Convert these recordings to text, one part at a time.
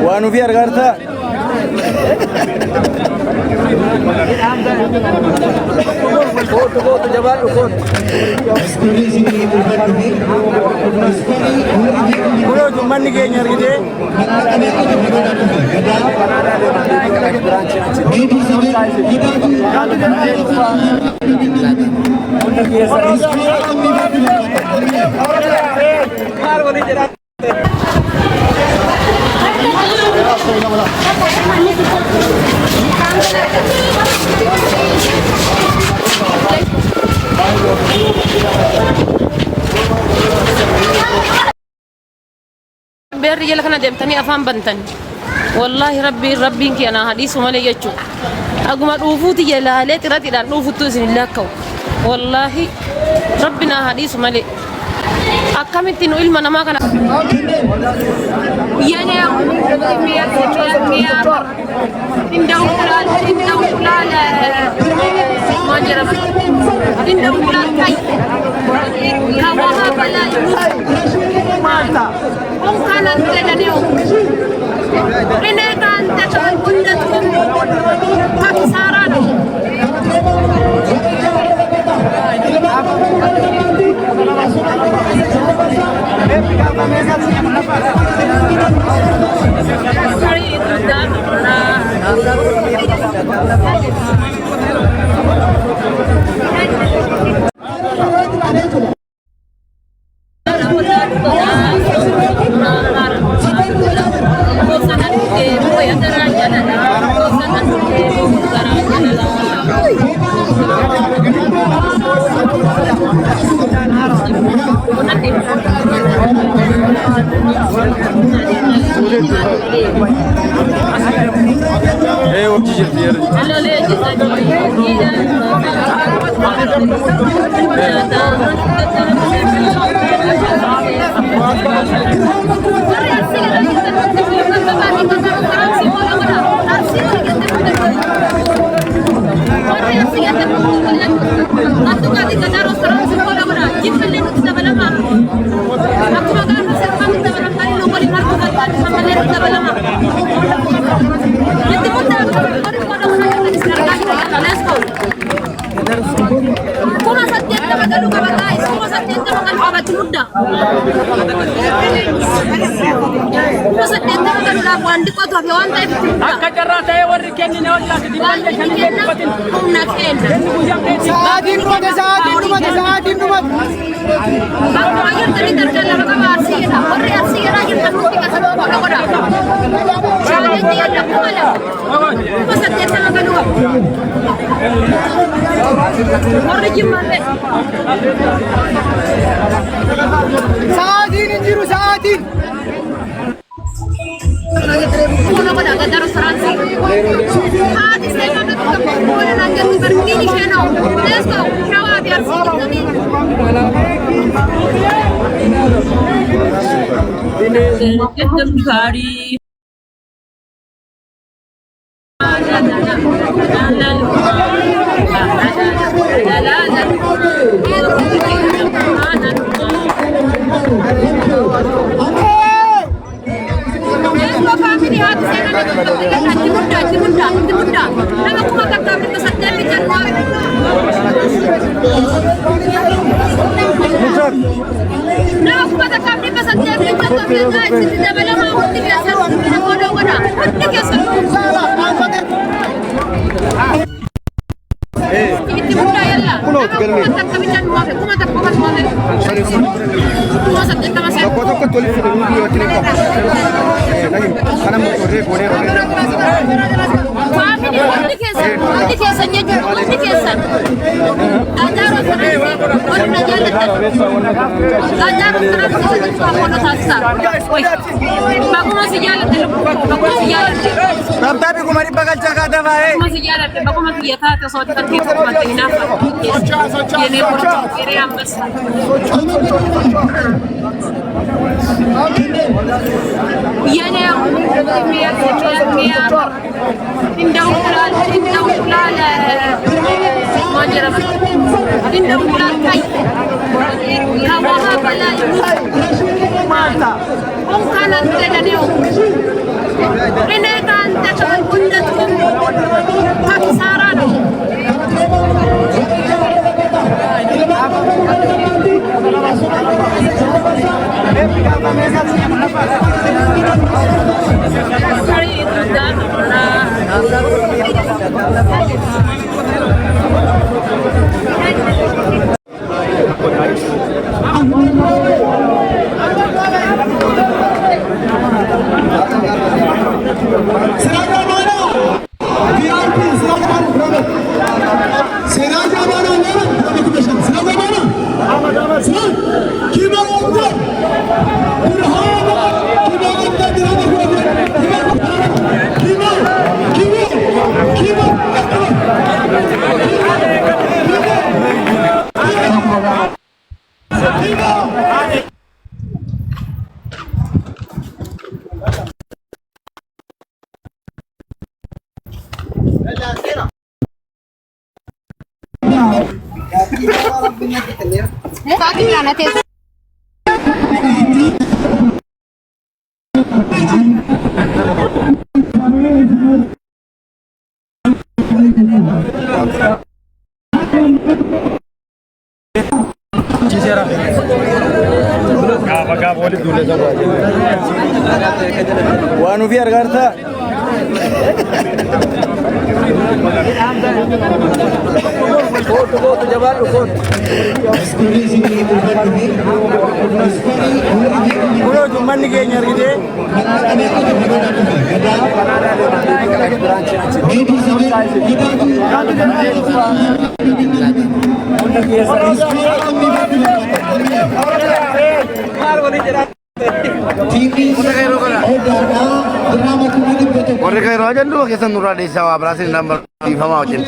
وانو في ارغارتا فوتو جبال فوتو بولو جمان ني گينير گيدي بير كنا دمتني أفهم بنتني والله ربي إنك أنا حديث مالي يجوا أقوم أروفوتي يلا لا ترى ترى أروفوتو سن الله كو والله ربنا حديث مالي أكمل تنو إلما نما كنا يعني ميا إنداو كلال ما جرب إنداو كلال كاي كواها بلا ماتا أم كانت تدنيو إنه كان تكون كندتكم كسارانو ساعتين انجروا ساعتين Tapi kumari bakal jaga ada baik. Masih jalan, bagus masih ya tak tahu soal terkait sama dengan apa. Ini pun kiri ambas. Iya ni, mia. Indau kulal, manjera. Indau kulal kai. Kawaha bala. Mata. Om kanan tidak ada. Waan ofii argaarta. Kootu jabaadhu kootu. Kunoo uummanni keenya argitee. Warri kairoo ajanduba keessa nurraa dheessaa waa biraasiin lambar dhiifamaa wajjin.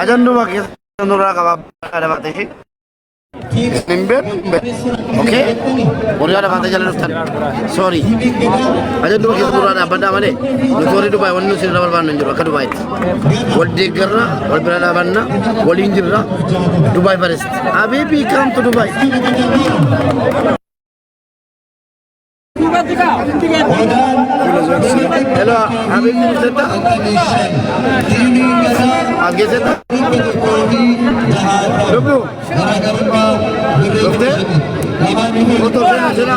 Ajanduba keessa nurraa qabaa dabalatee ishee. Hin beeku. Okee? Warri yaa dabalatee jala dhuftan. Soorii. Ajanduba keessa nurraa dhaabbadhaa malee nuti warri Dubaay wanni nuti irra barbaannu hin jiru akka Dubaayitti. Wal deeggarra, wal bira dhaabanna, waliin jirra. Dubaay Forest. Habiibii kamtu Dubaay. Hello, Habib Seta. Aage Seta. Lubu. Lufte. Foto sena.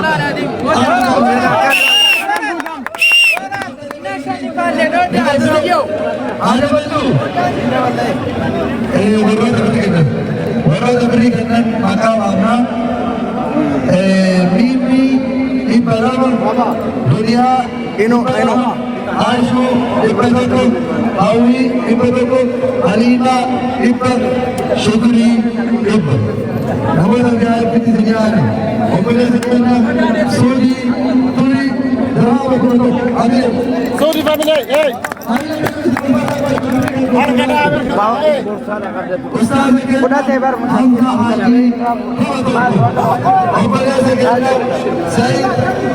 Dunia ino Aishu Ibrahim Awi Ibrahim Alina Ibrahim Shukri Ibrahim Nama gaya piti senyari Omele senyari Sodi Turi Drama Kono Ade Sodi family hey Ustaz Kebar Hamza Haji Omele senyari Sayyid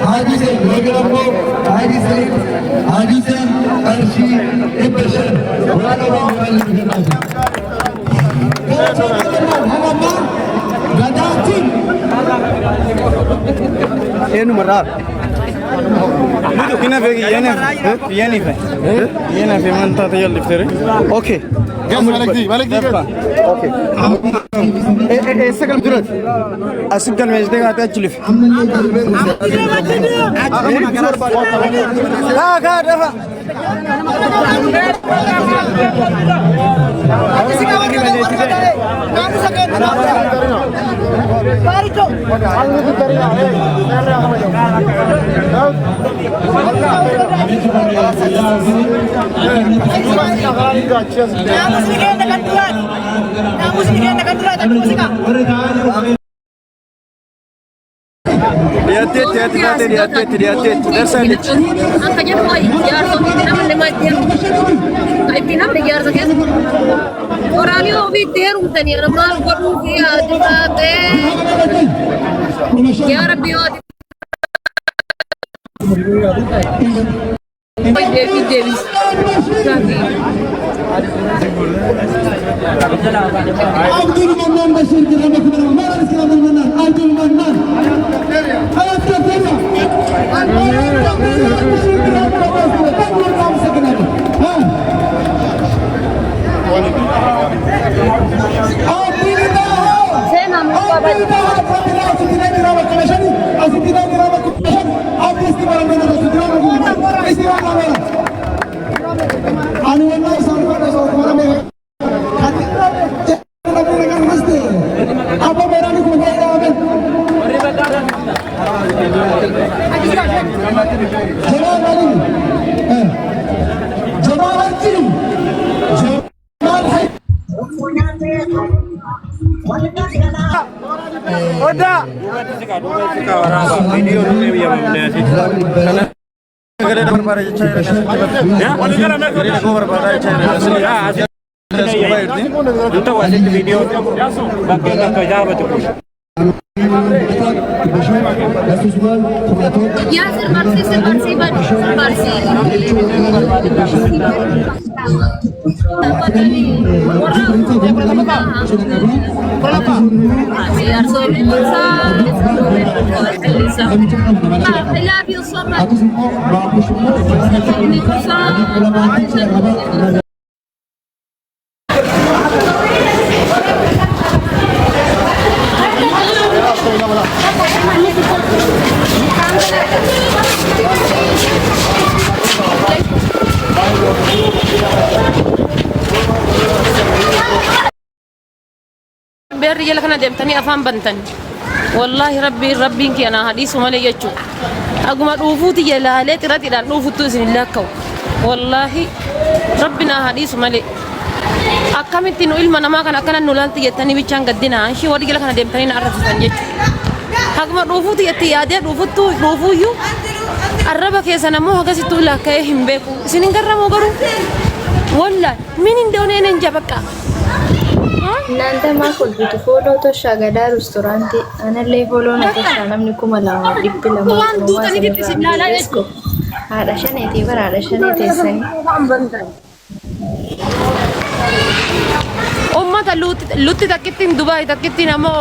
Haji Sayyid Wagrambo Haji Sayyid Haji Sayyid Arshi Ibrahim Wala Wala Gadatin Enu marar. Mudu kina fegi yani fe. Yana fe manta tayal liftere. Okay. Malik di. Okay. Sekal durat. Asikal mejde gata chilif. Ka dafa. Lihat dasar ni. Angkanya boy, biar sobi tidak menemani. Kaipina biar sakit. Orang ni hobi teru tani, ramal koru dia juga be. Ya Rabbi Devi Davis. Abdul Manan Bashir Kirama Kumara Maran Kirama Manan Abdul Manan Ayat Kirama Saya nama Bapak. Oda. Video ni yang Negara depan para China. Ya, negara cover para China. Asli. Itu wasit video. Bagian kerja betul. Yasir Marsi beer yala kana deemtanii afaan bantani wallahi rabbiin kee ana hadiisu malee jechuu aguma dhuufuuti jalaalee xiratiidhaan dhuufuttu isin lakka'u wallahi rabbina hadiisu malee akkamitti nu ilma namaa kan akkana nu laalti jettanii bichaan gaddina anshi warri yala kana deemtanii na arrasisan jechuu aguma dhuufuuti jetti yaadee dhuufuuyyuu arraba keessa namoo hagasittuu lakka'ee hin beeku isin hin garramoo garuu wallahi min hindeoneen jabaqqa Nanda ma kolbitu follow to shagada restaurant analle follow na to shanamni kuma lama dibbi lama ko ada shaneti bara ada shaneti sani ummata lutti takittin Dubai takittin amo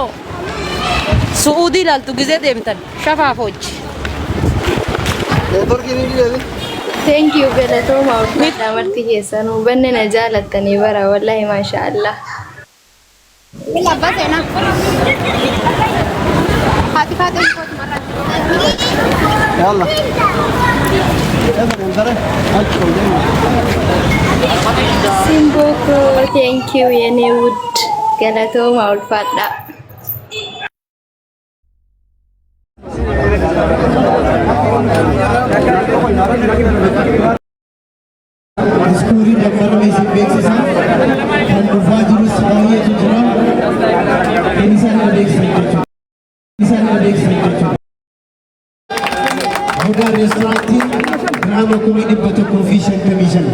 Saudi laltu gize deemtan shafaafochi Thank you Belato ma damarti keessanu banne na jaalattani bara wallahi masha Allah لبسنا هاتي فاتي يلا Simboko thank you yene wood Galato ma ulfadda Iskuri dapat mesi beksisa kan berfajir sebagai tujuan ini sana beksisa Hotel restoran drama komedi betul provision permission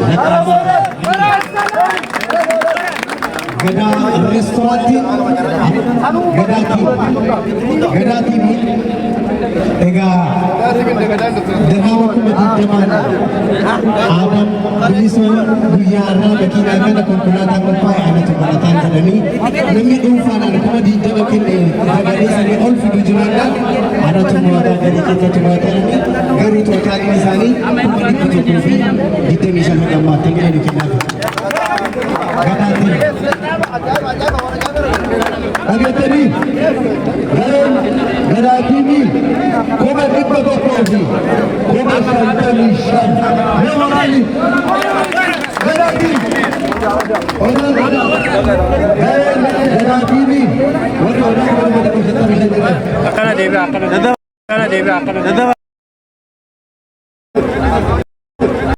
Gada restoran Gada TV Ega drama komedi zaman Adam biliswa buyara bagi naga konkulatan berpai anak konkulatan tadi nami infana kuma di dalam kini dari sini all video juranda ada cuma dari kita cuma tadi gari tu kali ini sani kuma di fotografi di temisal gambar tinggal di kena Agak tadi Gada TV kuma di fotografi kuma santanishan memorali Gada TV akana debi